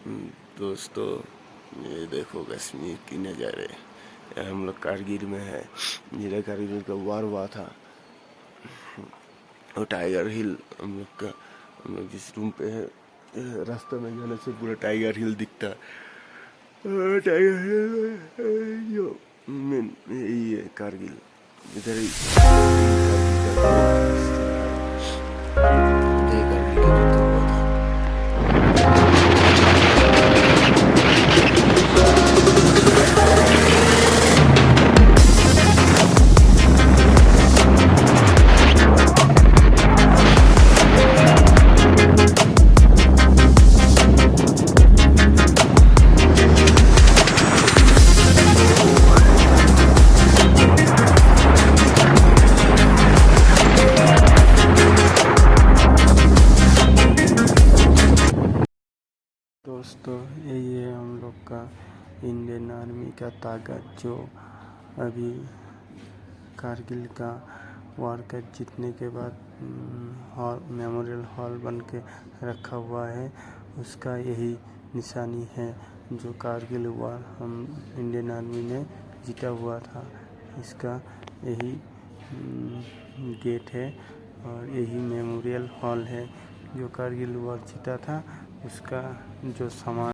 दोस्तों, ये देखो कश्मीर की नज़ारे। हम लोग कारगिल में है। जिधर कारगिल का वार हुआ था, और टाइगर हिल हम लोग जिस रूम पे है, रास्ते में जाने से पूरा टाइगर हिल दिखता है। टाइगर हिल जो मेन यही है कारगिल। इधर ही कारगिल का युद्ध हुआ था। दोस्तों, यही है हम लोग का इंडियन आर्मी का ताकत, जो अभी कारगिल का वार का जीतने के बाद हॉल मेमोरियल हॉल बन के रखा हुआ है। उसका यही निशानी है, जो कारगिल वार हम इंडियन आर्मी ने जीता हुआ था। इसका यही गेट है और यही मेमोरियल हॉल है, जो कारगिल वार जीता था उसका जो सामान।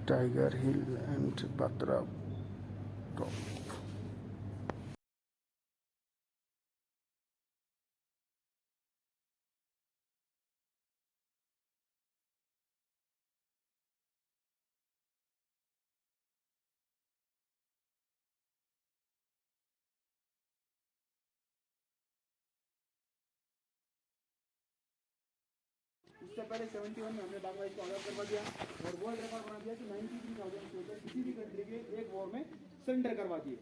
Tiger hill and Batra top. इससे पहले 71 में हमने बांग्लादेश को आज़ाद करवा दिया और वर्ल्ड रिकॉर्ड बना दिया कि 93,000 सोल्जर किसी भी कंट्री के एक वॉर में सरेंडर करवा दिए।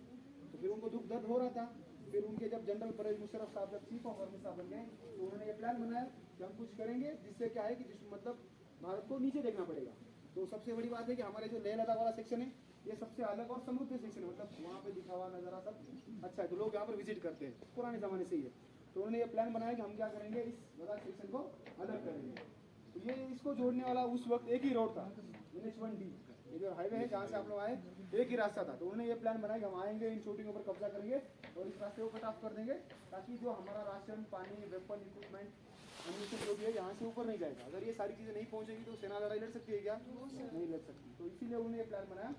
तो फिर उनको दुख दर्द हो रहा था। फिर उनके जब जनरल परवेज मुशर्रफ साहब जब चीफ ऑफ आर्मी साहब बन गए तो उन्होंने ये प्लान बनाया कि हम कुछ करेंगे जिससे क्या है कि मतलब भारत को नीचे देखना पड़ेगा। तो सबसे बड़ी बात है कि हमारे जो लेह लद्दाख वाला सेक्शन है ये सबसे अलग और समृद्ध सेक्शन है, मतलब वहाँ पे दिखा हुआ नज़ारा सब अच्छा है, तो लोग यहाँ पर विजिट करते हैं, पुराने ज़माने से ही है। तो उन्होंने ये प्लान बनाया कि हम क्या करेंगे, इस लद्दाख सेक्शन को अलग करेंगे। तो ये इसको जोड़ने वाला उस वक्त एक ही रोड था, NH1D, ये जो हाईवे है जहाँ से आप लोग आए, एक ही रास्ता था। तो उन्होंने ये प्लान बनाया कि हम आएंगे, इन चोटियों पर कब्जा करेंगे और इस रास्ते को कट ऑफ कर देंगे ताकि जो हमारा राशन, पानी, वेपन, इक्विपमेंट, अम्यूनिशन जो भी है यहाँ से ऊपर नहीं जाएगा। अगर ये सारी चीज़ें नहीं पहुँचेगी तो सेना लड़ाई लड़ सकती है क्या? नहीं लड़ सकती। तो इसीलिए उन्होंने ये प्लान बनाया।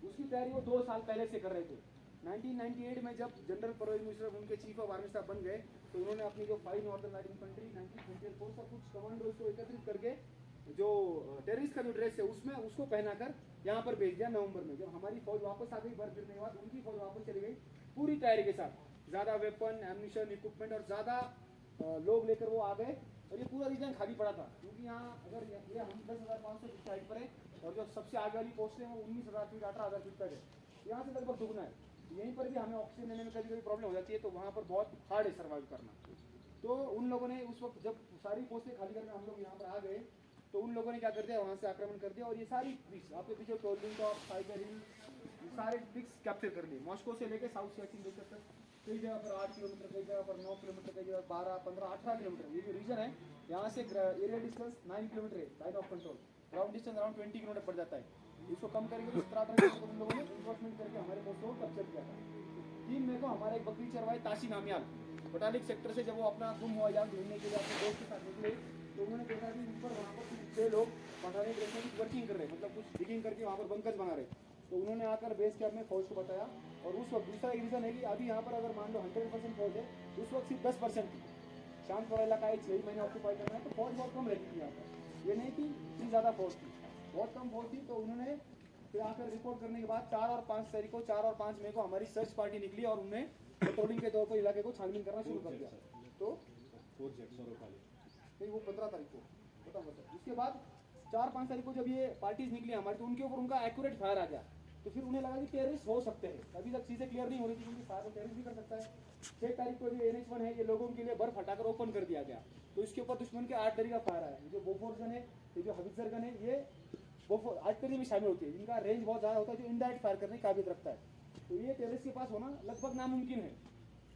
उसकी तैयारी वो 2 साल पहले से कर रहे थे। 1998 में जब जनरल परवेज मुशर्रफ उनके चीफ ऑफ आर्मी साहब बन गए तो उन्होंने अपनी जो 5 नॉर्दर्न लाइट इन्फेंट्री 1924 फोर्स और कुछ कमांडोज को एकत्रित करके जो टेररिस्ट का जो ड्रेस है उसमें उसको पहनाकर यहाँ पर भेज दिया नवंबर में। जब हमारी फौज वापस आ गई बर्फ गिरने के बाद, उनकी फौज वापस चली गई पूरी तैयारी के साथ, ज़्यादा वेपन, एम्यूनिशन, इक्विपमेंट और ज़्यादा लोग लेकर वो आ गए। और ये पूरा रीजन खाली पड़ा था क्योंकि यहाँ अगर ये हम 10,500 फीट हाइट पर है और जो सबसे आगे वाली पोस्ट है वो 19,000 फीट 18,000 फीट तक है, यहाँ से लगभग दुगना है। यहीं पर भी हमें ऑक्सीजन लेने में कभी कभी प्रॉब्लम हो जाती है, तो वहाँ पर बहुत हार्ड है सर्वाइव करना। तो उन लोगों ने उस वक्त जब सारी पोस्टें खाली करके हम लोग यहाँ पर आ गए तो उन लोगों ने क्या कर दिया, वहाँ से आक्रमण कर दिया और ये सारी पिक्स आपके पीछे टोलिंग टॉप, टाइगर हिल, ये सारे पिक्स कैप्चर कर लिए। मॉस्को से लेकर साउथ सियाचिन लेकर तक कई जगह पर 8 किलोमीटर, कई जगह पर 9 किलोमीटर, कई जगह 12, 15, 18 किलोमीटर। ये जो रीजन है यहाँ से एरिया डिस्टेंस 9 किलोमीटर है, line of control ground distance around 20 kilometre पड़ जाता है। इसको कम करेंगे तो 17 उन लोगों ने इन्फोर्समेंट करके हमारे पोस्टों को कैप्चर किया था। 3 मई को हमारे एक बकरी चरवाई ताशी नामियाल बटालिक सेक्टर से जब वो अपना गुम हुआ या घूमने के लिए अपने दोस्त के साथ निकले तो उन्होंने देखा कि ऊपर वहाँ पर कुछ 6 लोग पठानी ड्रेस में वर्किंग कर रहे, मतलब कुछ डिगिंग करके वहाँ पर बंकर्स बना रहे। तो उन्होंने आकर बेस कैंप में फौज को बताया और उस वक्त दूसरा एक रीज़न है कि अभी यहाँ पर अगर मान लो 100% फौज है, उस वक्त सिर्फ 10% थी। शांत वाला इलाका है, 6 महीने ऑक्यूपाई करना है, तो फौज बहुत कम रहती थी यहाँ पर। ये नहीं कि इतनी ज़्यादा फौज थी, बहुत कम फौज थी। तो उन्होंने फिर आकर रिपोर्ट करने के बाद 4 और 5 तारीख को 4 और 5 मई को हमारी सर्च पार्टी निकली और उन्हें पेट्रोलिंग के तौर पर इलाके को छानबीन करना शुरू कर दिया। तो नहीं, वो 15 तारीख को बताऊँगा। उसके बाद 4-5 तारीख को जब ये पार्टीज निकली हमारी तो उनके ऊपर उनका एक्यूरेट फायर आ गया। तो फिर उन्हें लगा कि टेररिस्ट हो सकते हैं, अभी तक चीज़ें क्लियर नहीं हो रही थी क्योंकि फायर टेररिस्ट भी कर सकता है। 6 तारीख को जो NH1 है ये लोगों के लिए बर्फ हटाकर ओपन कर दिया गया, तो इसके ऊपर दुश्मन के आर्टलरी का फायर आया। ये जो बोफोर्स गन है, ये जो हवित्जर गन है, ये आर्टलरी में शामिल होती है, इनका रेंज बहुत ज़्यादा होता है जो इनडायरेक्ट फायर करने की काबिलियत रखता है। तो ये टेररिस्ट के पास होना लगभग नामुमकिन है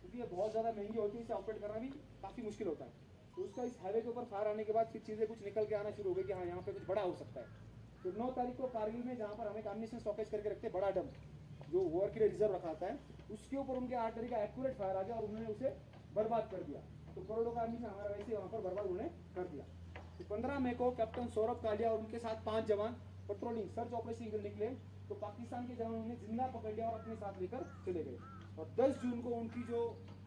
क्योंकि ये बहुत ज़्यादा महंगी होती है, इसे ऑपरेट करना भी काफ़ी मुश्किल होता है। तो उसका इस हाईवे के ऊपर फायर आने के बाद फिर चीज़ें कुछ निकल के आना शुरू हो गई कि हाँ यहाँ पे कुछ बड़ा हो सकता है। तो 9 तारीख को कारगिल में जहाँ पर हमें एम्यूनिशन स्टॉकेज करके रखते हैं, बड़ा डम जो वॉर के लिए रिजर्व रखा था है, उसके ऊपर उनके आर्टलरी का एक्यूरेट फायर आ गया और उन्होंने उसे बर्बाद कर दिया। तो करोड़ों का एम्यूनिशन हमारा वैसे वहाँ पर बर्बाद उन्होंने कर दिया। तो 15 मई को कैप्टन सौरभ कालिया और उनके साथ 5 जवान पेट्रोलिंग सर्च ऑपरेशन के निकले, तो पाकिस्तान के जवानों ने जिंदा पकड़ लिया और अपने साथ लेकर चले गए। और 10 जून को उनकी जो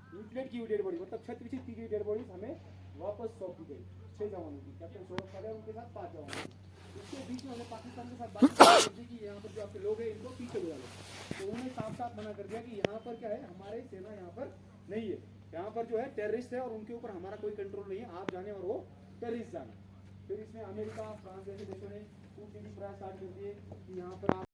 म्यूटिलेट की हुई डेड बॉडी, मतलब क्षत की गई डेड बॉडी हमें वापस सौंपी गई 6 जवानों की, कैप्टन सौरभ कालिया उनके साथ 5 जवान। इसके बीच में हमें पाकिस्तान के साथ बात की कि यहाँ पर जो आपके लोग हैं इनको पीछे बुला लो। तो उन्होंने साफ साफ मना कर दिया कि यहाँ पर क्या है, हमारे सेना यहाँ पर नहीं है, यहाँ पर जो है टेररिस्ट है और उनके ऊपर हमारा कोई कंट्रोल नहीं है, आप जाने और वो टेररिस्ट जाने। फिर इसमें अमेरिका, फ्रांस जैसे देशों ने कूटनीतिक प्रयास स्टार्ट कर दिए कि यहाँ पर आप